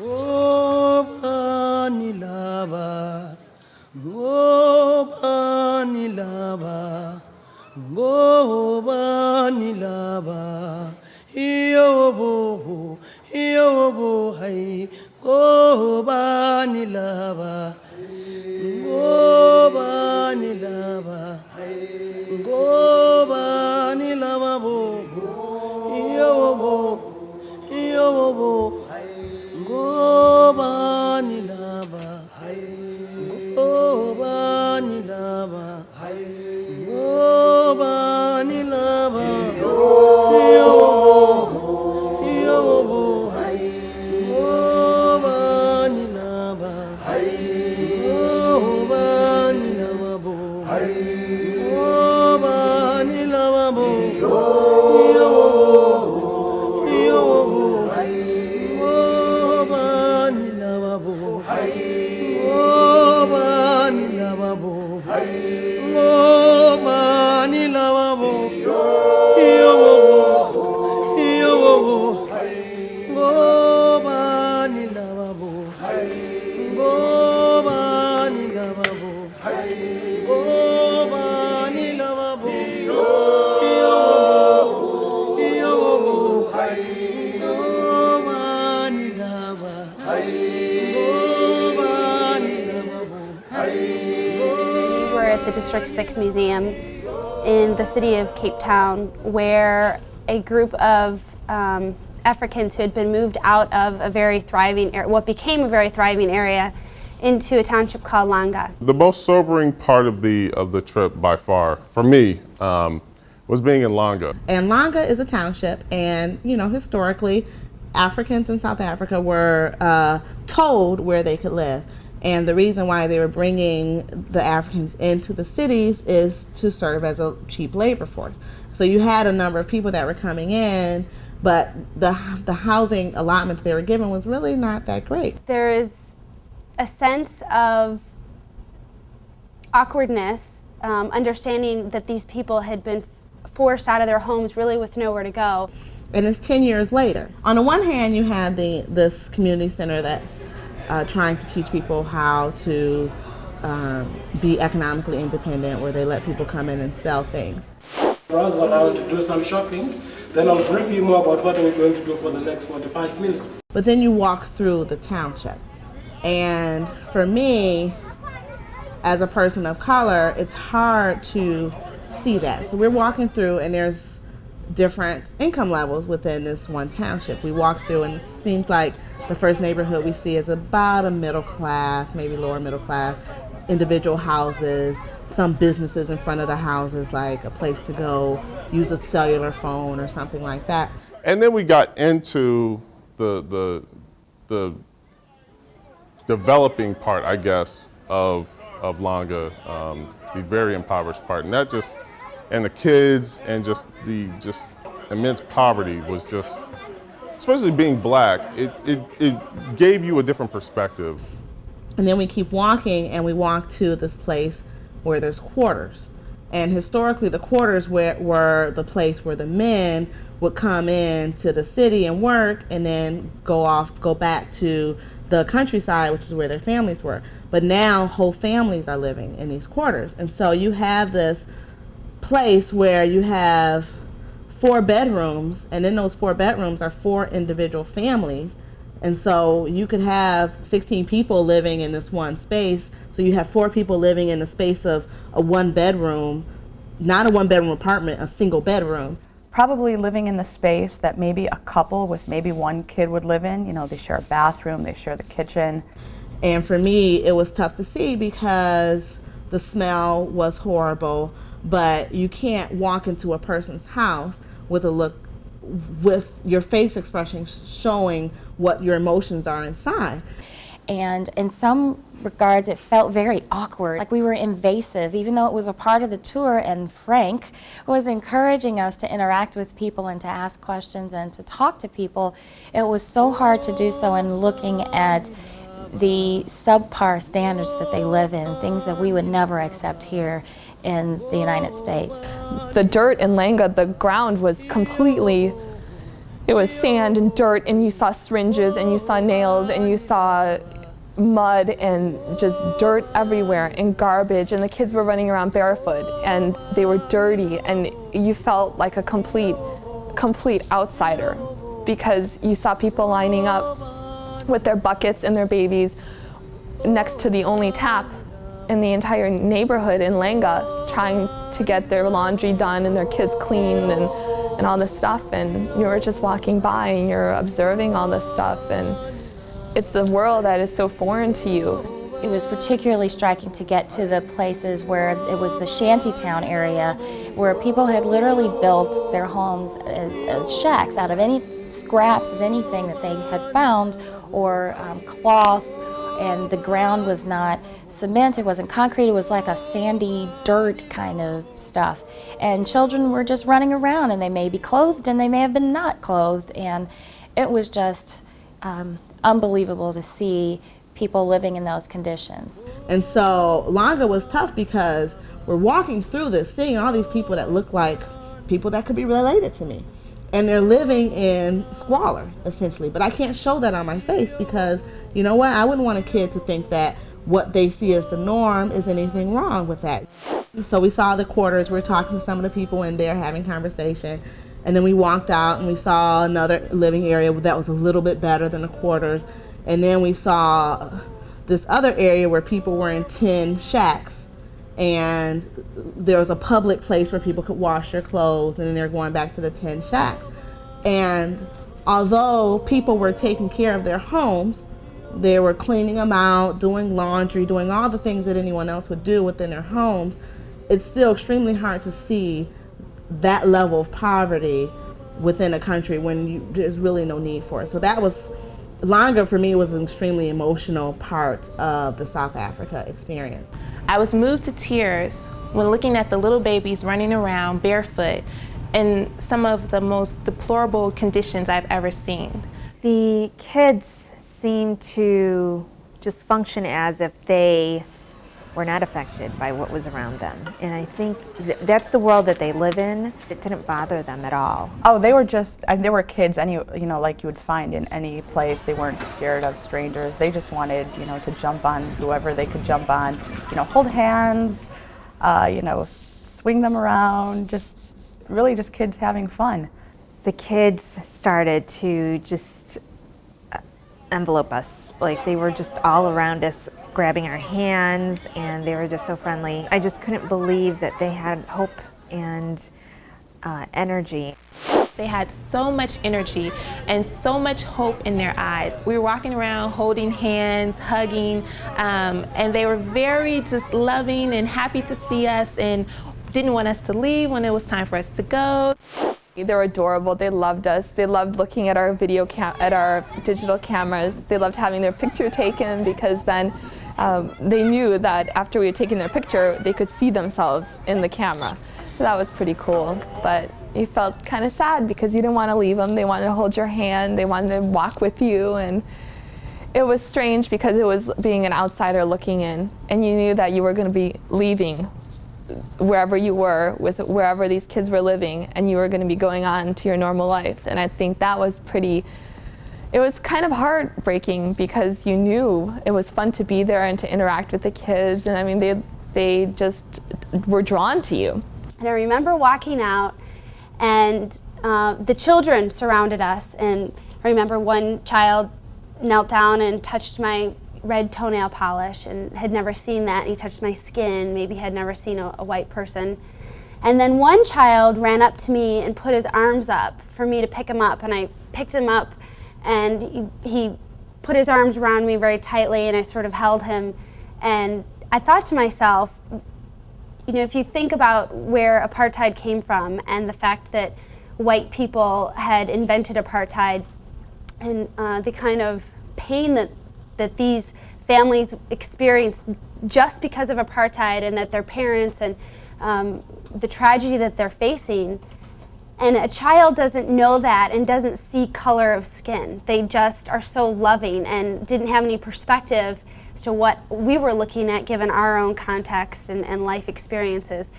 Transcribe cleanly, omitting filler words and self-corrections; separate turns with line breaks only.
Ngobanilaba, ngobanilaba, ngobanilaba, iyobo, hai, ngobanilaba, ngobanilaba, ngobanilaba, iyobo, ngobanilaba, ngobanilaba, ngobanilaba, iyobo, ngobanilaba, ngobanilaba,
At the District 6 Museum in the city of Cape Town, where a group of Africans who had been moved out of a very thriving area, what became a very thriving area, into a township called Langa.
The most sobering part of the trip by far, for me, was being in Langa.
And Langa is a township, and historically, Africans in South Africa were told where they could live. And the reason why they were bringing the Africans into the cities is to serve as a cheap labor force. So you had a number of people that were coming in, but the housing allotment they were given was really not that great.
There is a sense of awkwardness, understanding that these people had been forced out of their homes really with nowhere to go.
And it's 10 years later. On the one hand, you have this community center that's trying to teach people how to be economically independent, where they let people come in and sell things.
Browse around to do some shopping, then I'll brief you more about what we're going to do for the next 45 minutes.
But then you walk through the township. And for me, as a person of color, it's hard to see that. So we're walking through, and there's different income levels within this one township. We walk through, and it seems like the first neighborhood we see is about a middle class, maybe lower middle class, individual houses, some businesses in front of the houses, like a place to go use a cellular phone or something like that.
And then we got into the developing part, I guess, of Langa, the very impoverished part, and and the kids, and just the immense poverty was just, especially being black, it gave you a different perspective.
And then we keep walking, and we walk to this place where there's quarters. And historically, the quarters were the place where the men would come in to the city and work, and then go back to the countryside, which is where their families were. But now whole families are living in these quarters. And so you have this place where you have 4 bedrooms, and in those 4 bedrooms are 4 individual families. And so you could have 16 people living in this one space. So you have 4 people living in the space of a 1-bedroom, not a 1-bedroom apartment, a single bedroom.
Probably living in the space that maybe a couple with maybe 1 kid would live in. They share a bathroom, they share the kitchen.
And for me, it was tough to see because the smell was horrible, but you can't walk into a person's house with your face expression showing what your emotions are inside.
And in some regards, it felt very awkward, like we were invasive, even though it was a part of the tour, and Frank was encouraging us to interact with people and to ask questions and to talk to people. It was so hard to do so, and looking at the subpar standards that they live in, things that we would never accept here in the United States.
The dirt in Langa, the ground was completely it was sand and dirt, and you saw syringes and you saw nails and you saw mud and just dirt everywhere and garbage, and the kids were running around barefoot and they were dirty, and you felt like a complete outsider because you saw people lining up with their buckets and their babies next to the only tap in the entire neighborhood in Langa, trying to get their laundry done and their kids cleaned and all this stuff, and you were just walking by and you're observing all this stuff, and it's a world that is so foreign to you.
It was particularly striking to get to the places where it was the shantytown area, where people had literally built their homes as shacks out of any scraps of anything that they had found, or cloth, and the ground was not cement, it wasn't concrete, it was like a sandy dirt kind of stuff. And children were just running around, and they may be clothed and they may have been not clothed, and it was just unbelievable to see people living in those conditions.
And so Langa was tough because we're walking through this, seeing all these people that look like people that could be related to me. And they're living in squalor, essentially. But I can't show that on my face because, you know what, I wouldn't want a kid to think that what they see as the norm is anything wrong with that. So we saw the quarters, we were talking to some of the people in there, having conversation. And then we walked out and we saw another living area that was a little bit better than the quarters. And then we saw this other area where people were in tin shacks, and there was a public place where people could wash their clothes, and then they're going back to the tin shacks. And although people were taking care of their homes, they were cleaning them out, doing laundry, doing all the things that anyone else would do within their homes, it's still extremely hard to see that level of poverty within a country when there's really no need for it. So that was, Langa for me was an extremely emotional part of the South Africa experience.
I was moved to tears when looking at the little babies running around barefoot in some of the most deplorable conditions I've ever seen.
The kids seemed to just function as if they were not affected by what was around them. And I think that's the world that they live in. It didn't bother them at all.
Oh, they were just, they were kids, like you would find in any place. They weren't scared of strangers. They just wanted, to jump on whoever they could jump on, hold hands, swing them around, just really just kids having fun.
The kids started to just envelope us. Like they were just all around us, grabbing our hands, and they were just so friendly. I just couldn't believe that they had hope and energy.
They had so much energy and so much hope in their eyes. We were walking around holding hands, hugging, and they were very just loving and happy to see us and didn't want us to leave when it was time for us to go.
They were adorable. They loved us. They loved looking at our at our digital cameras. They loved having their picture taken because then they knew that after we had taken their picture, they could see themselves in the camera. So that was pretty cool. But you felt kind of sad because you didn't want to leave them. They wanted to hold your hand. They wanted to walk with you. And it was strange because it was being an outsider looking in, and you knew that you were going to be leaving wherever you were, with wherever these kids were living, and you were going to be going on to your normal life. And I think that was it was kind of heartbreaking because you knew it was fun to be there and to interact with the kids, and I mean they just were drawn to you.
And I remember walking out, and the children surrounded us, and I remember one child knelt down and touched my red toenail polish and had never seen that. He touched my skin, maybe had never seen a white person. And then one child ran up to me and put his arms up for me to pick him up, and I picked him up, and he put his arms around me very tightly, and I sort of held him. And I thought to myself, if you think about where apartheid came from and the fact that white people had invented apartheid and the kind of pain that these families experienced just because of apartheid, and that their parents and the tragedy that they're facing, and a child doesn't know that and doesn't see color of skin. They just are so loving and didn't have any perspective as to what we were looking at given our own context and life experiences.